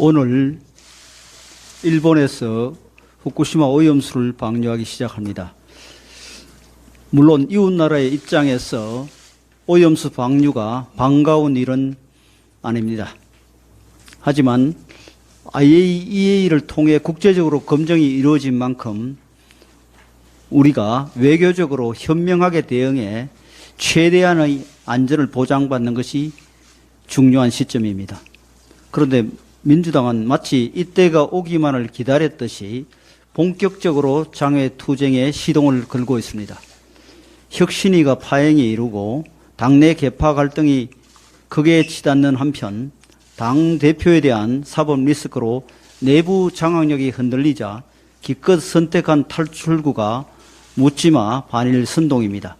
오늘 일본에서 후쿠시마 오염수를 방류하기 시작합니다. 물론 이웃나라의 입장에서 오염수 방류가 반가운 일은 아닙니다. 하지만 IAEA를 통해 국제적으로 검증이 이루어진 만큼 우리가 외교적으로 현명하게 대응해 최대한의 안전을 보장받는 것이 중요한 시점입니다. 그런데 민주당은 마치 이때가 오기만을 기다렸듯이 본격적으로 장외투쟁에 시동을 걸고 있습니다. 혁신위가 파행이 이루고 당내 계파 갈등이 크게 치닫는 한편 당대표에 대한 사법 리스크로 내부 장악력이 흔들리자 기껏 선택한 탈출구가 묻지마 반일 선동입니다.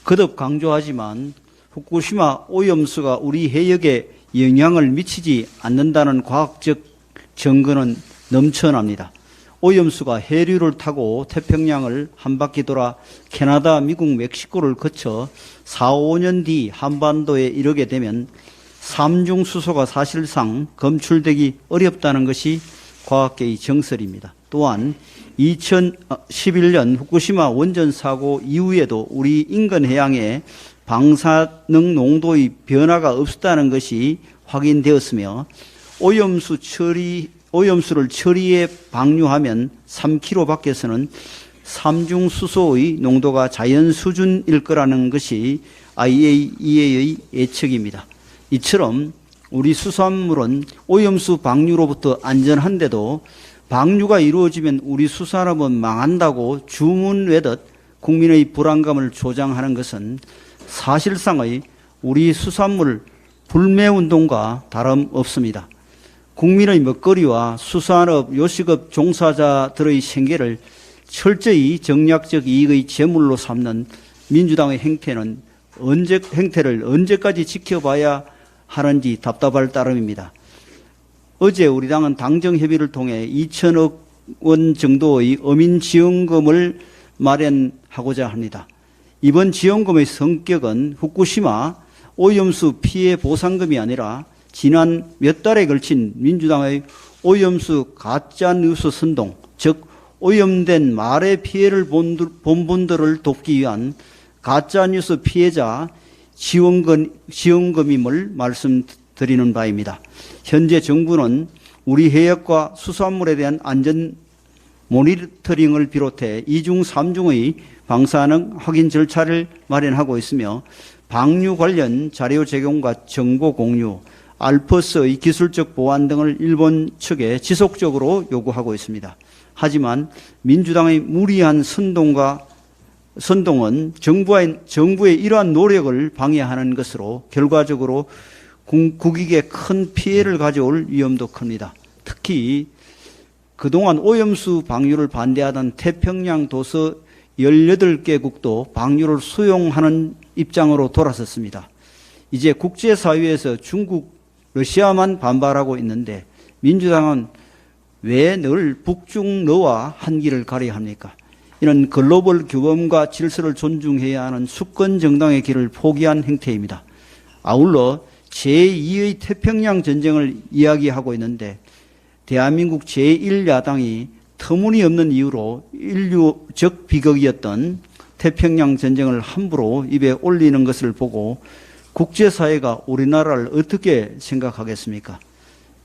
거듭 강조하지만 후쿠시마 오염수가 우리 해역에 영향을 미치지 않는다는 과학적 증거는 넘쳐납니다. 오염수가 해류를 타고 태평양을 한 바퀴 돌아 캐나다, 미국, 멕시코를 거쳐 4, 5년 뒤 한반도에 이르게 되면 삼중 수소가 사실상 검출되기 어렵다는 것이 과학계의 정설입니다. 또한 2011년 후쿠시마 원전 사고 이후에도 우리 인근 해양에 방사능 농도의 변화가 없었다는 것이 확인되었으며 오염수를 처리해 방류하면 3km 밖에서는 삼중수소의 농도가 자연 수준일 거라는 것이 IAEA의 예측입니다. 이처럼 우리 수산물은 오염수 방류로부터 안전한데도 방류가 이루어지면 우리 수산업은 망한다고 주문 외듯 국민의 불안감을 조장하는 것은 사실상의 우리 수산물 불매운동과 다름없습니다. 국민의 먹거리와 수산업, 요식업 종사자들의 생계를 철저히 정략적 이익의 제물로 삼는 민주당의 행태를 언제까지 지켜봐야 하는지 답답할 따름입니다. 어제 우리 당은 당정협의를 통해 2천억 원 정도의 어민지원금을 마련하고자 합니다. 이번 지원금의 성격은 후쿠시마 오염수 피해 보상금이 아니라 지난 몇 달에 걸친 민주당의 오염수 가짜뉴스 선동, 즉 오염된 말의 피해를 본 분들을 돕기 위한 가짜뉴스 피해자 지원금임을 말씀드리는 바입니다. 현재 정부는 우리 해역과 수산물에 대한 안전 모니터링을 비롯해 2중, 3중의 방사능 확인 절차를 마련하고 있으며 방류 관련 자료 제공과 정보 공유, 알퍼스의 기술적 보완 등을 일본 측에 지속적으로 요구하고 있습니다. 하지만 민주당의 무리한 선동은 정부의 이러한 노력을 방해하는 것으로 결과적으로 국익에 큰 피해를 가져올 위험도 큽니다. 특히 그동안 오염수 방류를 반대하던 태평양 도서 18개국도 방류를 수용하는 입장으로 돌아섰습니다. 이제 국제사회에서 중국, 러시아만 반발하고 있는데 민주당은 왜 늘 북중러와 한길을 가려야 합니까? 이는 글로벌 규범과 질서를 존중해야 하는 수권 정당의 길을 포기한 행태입니다. 아울러 제2의 태평양 전쟁을 이야기하고 있는데 대한민국 제1야당이 터무니없는 이유로 인류적 비극이었던 태평양 전쟁을 함부로 입에 올리는 것을 보고 국제사회가 우리나라를 어떻게 생각하겠습니까?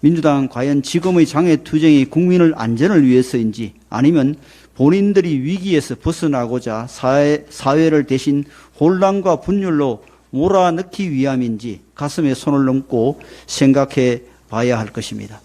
민주당은 과연 지금의 장외투쟁이 국민의 안전을 위해서인지 아니면 본인들이 위기에서 벗어나고자 사회를 대신 혼란과 분열로 몰아넣기 위함인지 가슴에 손을 얹고 생각해 봐야 할 것입니다.